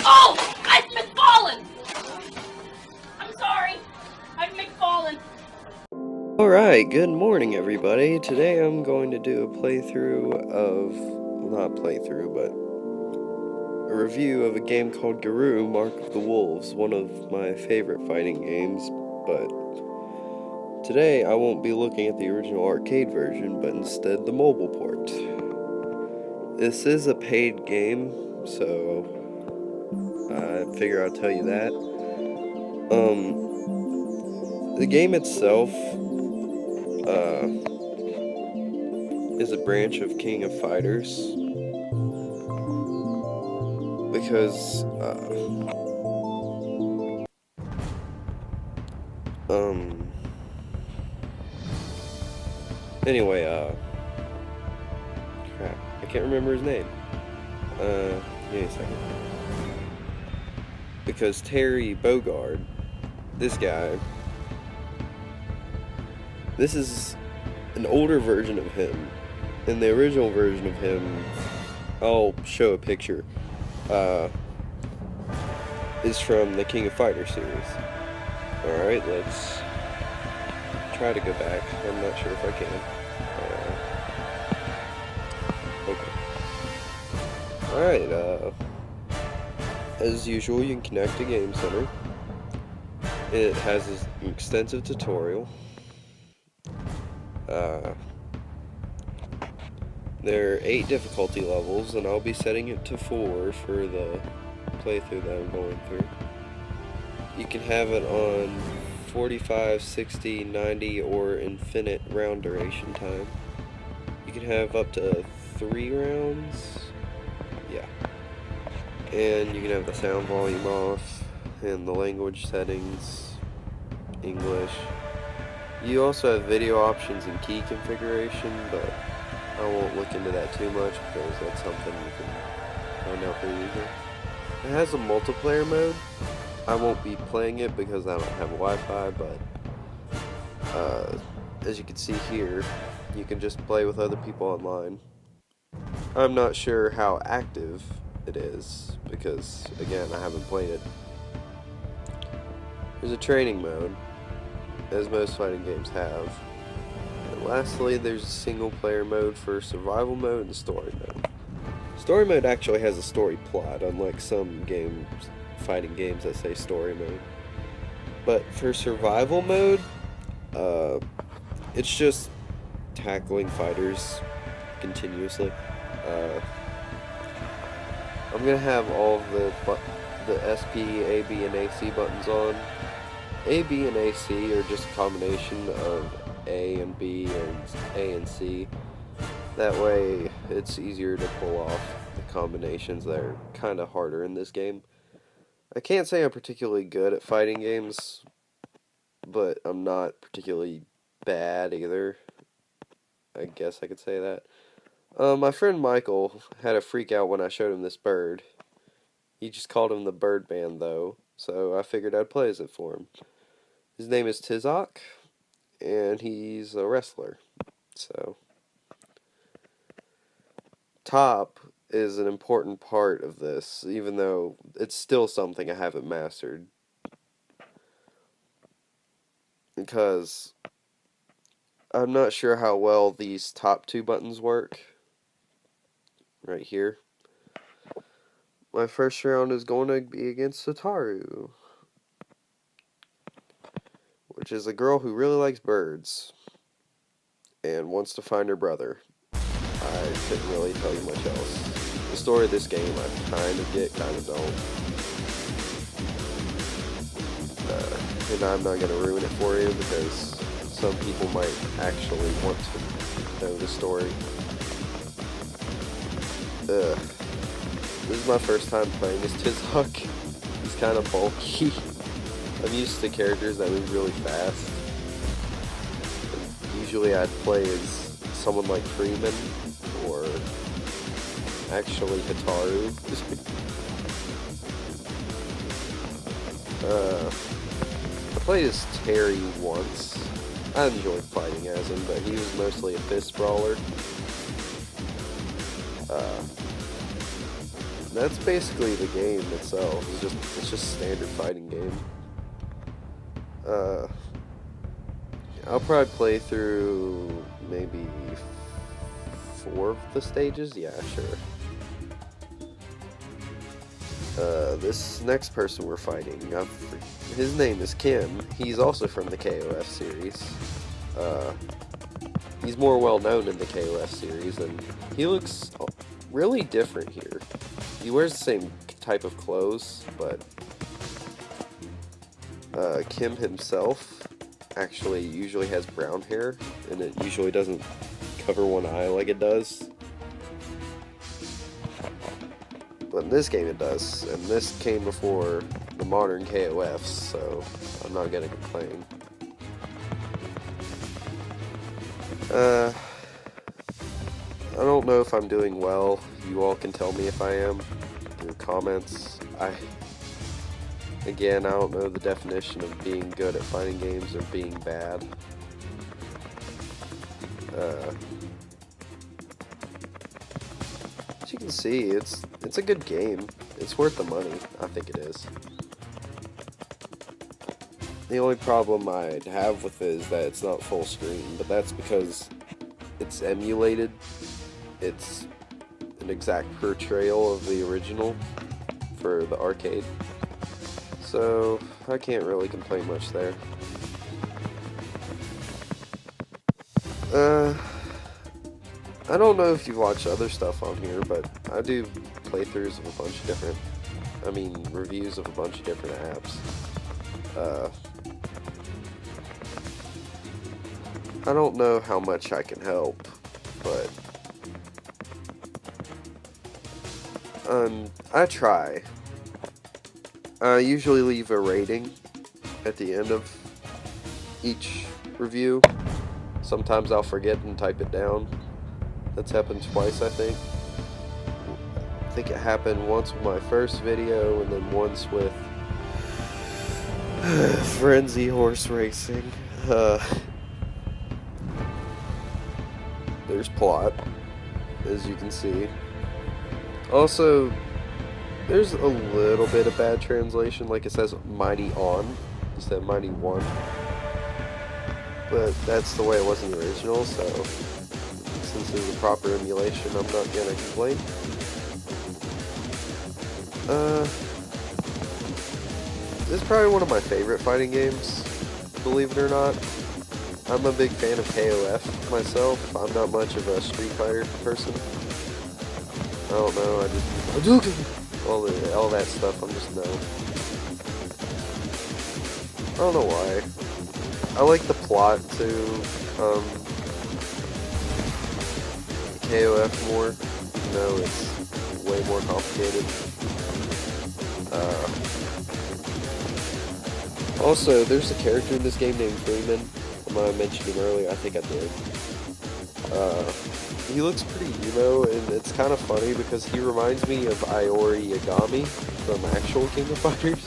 Oh! I've McFallen! I'm sorry. I've McFallen. Alright, good morning everybody. Today I'm going to do a playthrough of, well, not playthrough, but a review of a game called Garou Mark of the Wolves, one of my favorite fighting games, but today I won't be looking at the original arcade version, but instead the mobile port. This is a paid game, so I figure I'll tell you that. The game itself is a branch of King of Fighters because anyway, crap, I can't remember his name. Give me a second. Because Terry Bogard, this guy, this is an older version of him. In the original version of him, I'll show a picture, is from the King of Fighters series. Alright, let's try to go back. I'm not sure if I can. Okay. Alright, as usual, you can connect to Game Center. It has an extensive tutorial. There are 8 difficulty levels, and I'll be setting it to 4 for the playthrough that I'm going through. You can have it on 45, 60, 90, or infinite round duration time. You can have up to 3 rounds. Yeah. And you can have the sound volume off, and the language settings, English. You also have video options and key configuration, but I won't look into that too much because that's something you can find out pretty easily. It has a multiplayer mode. I won't be playing it because I don't have Wi-Fi, but as you can see here, you can just play with other people online. I'm not sure how active it is because, again, I haven't played it. There's a training mode, as most fighting games have. And lastly, there's a single player mode for survival mode and story mode. Story mode actually has a story plot, unlike some fighting games that say story mode. But for survival mode, it's just tackling fighters continuously. I'm gonna have all of the SP, AB, and AC buttons on. A, B, and AC are just a combination of A and B and A and C. That way it's easier to pull off the combinations that are kind of harder in this game. I can't say I'm particularly good at fighting games, but I'm not particularly bad either. I guess I could say that. My friend Michael had a freak out when I showed him this bird. He just called him the Birdman though, so I figured I'd play as it for him. His name is Tizok, and he's a wrestler. So, top is an important part of this, even though it's still something I haven't mastered. Because I'm not sure how well these top 2 buttons work. Right here. My first round is going to be against Satoru, which is a girl who really likes birds and wants to find her brother. I couldn't really tell you much else. The story of this game I kind of get, kind of don't. And I'm not going to ruin it for you because some people might actually want to know the story. This is my first time playing as Tizok. He's kind of bulky. I'm used to characters that move really fast. Usually I'd play as someone like Freeman, or actually Hitaru. I played as Terry once. I enjoyed fighting as him, but he was mostly a fist brawler. that's basically the game itself. It's just a standard fighting game. I'll probably play through maybe 4 of the stages. Yeah, sure. This next person we're fighting, his name is Kim. He's also from the KOF series. He's more well known in the KOF series, and he looks really different here. He wears the same type of clothes, but Kim himself actually usually has brown hair, and it usually doesn't cover one eye like it does. But in this game it does, and this came before the modern KOFs, so I'm not gonna complain. I don't know if I'm doing well. You all can tell me if I am through comments. Again, I don't know the definition of being good at fighting games or being bad. As you can see, it's a good game. It's worth the money. I think it is. The only problem I'd have with it is that it's not full screen, but that's because it's emulated. It's an exact portrayal of the original for the arcade. So I can't really complain much there. I don't know if you've watched other stuff on here, but I do playthroughs of a bunch of different, reviews of a bunch of different apps. I don't know how much I can help, but I try. I usually leave a rating at the end of each review. Sometimes I'll forget and type it down. That's happened twice, I think. I think it happened once with my first video, and then once with Frenzy Horse Racing. There's plot, as you can see. Also, there's a little bit of bad translation, like it says Mighty On instead of Mighty One. But that's the way it was in the original, so since there's a proper emulation, I'm not gonna complain. This is probably one of my favorite fighting games, believe it or not. I'm a big fan of KOF myself. I'm not much of a Street Fighter person. I don't know, all that stuff, I'm just no. I don't know why. I like the plot to KOF more, even though it's way more complicated. Also, there's a character in this game named Freeman. I mentioned him earlier, I think I did. He looks pretty emo, and it's kind of funny because he reminds me of Iori Yagami from actual King of Fighters.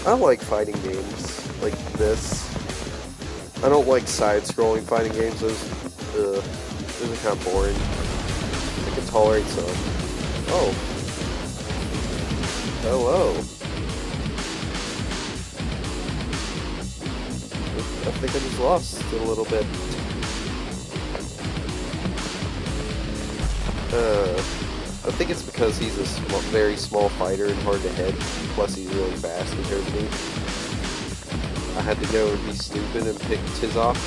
I like fighting games like this. I don't like side-scrolling fighting games. Those are kind of boring. I can tolerate some. Oh. Hello. I think I just lost it a little bit. I think it's because he's a very small fighter and hard to hit. Plus, he's really fast compared to me. I had to go and be stupid and pick Tizoff.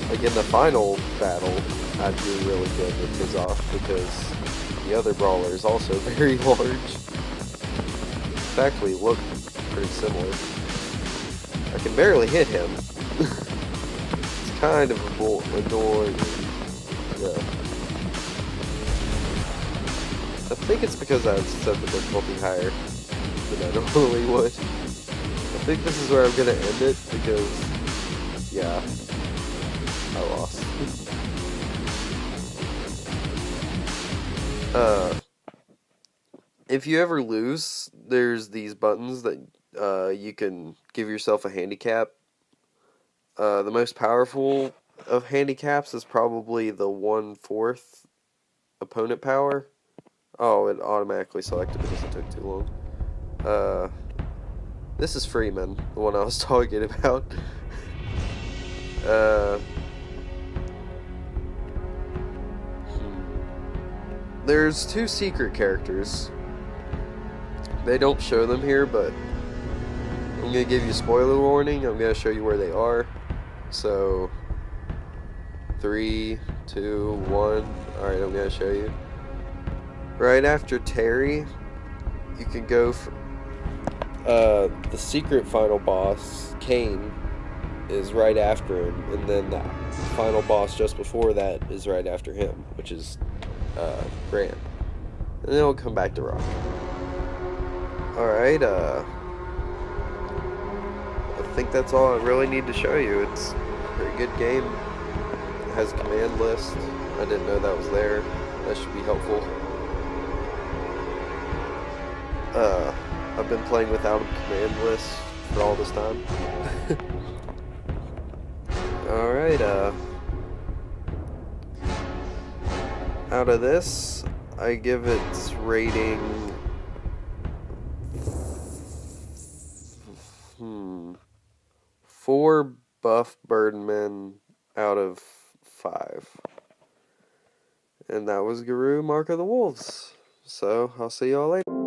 Like in the final battle, I'd do really good with Tizoff because the other brawler is also very large. In fact, we look pretty similar. I can barely hit him. It's kind of annoying. Yeah. I think it's because I set the difficulty higher than I normally would. I think this is where I'm gonna end it because, yeah, I lost. If you ever lose, there's these buttons that you can give yourself a handicap The most powerful of handicaps is probably the 1/4 opponent power. Oh, it automatically selected because it took too long. This is Freeman, the one I was talking about. There's 2 secret characters. They don't show them here, but I'm going to give you a spoiler warning. I'm going to show you where they are. So, 3, 2, 1. Alright, I'm going to show you. Right after Terry, you can go for the secret final boss, Kane, is right after him, and then the final boss just before that is right after him, which is Grant. And then we'll come back to Rock. Alright, I think that's all I really need to show you. It's a pretty good game. It has a command list. I didn't know that was there. That should be helpful. I've been playing without a command list for all this time. Alright, out of this, I give its rating 4 buff birdmen out of 5. And that was Garou Mark of the Wolves. So, I'll see y'all later.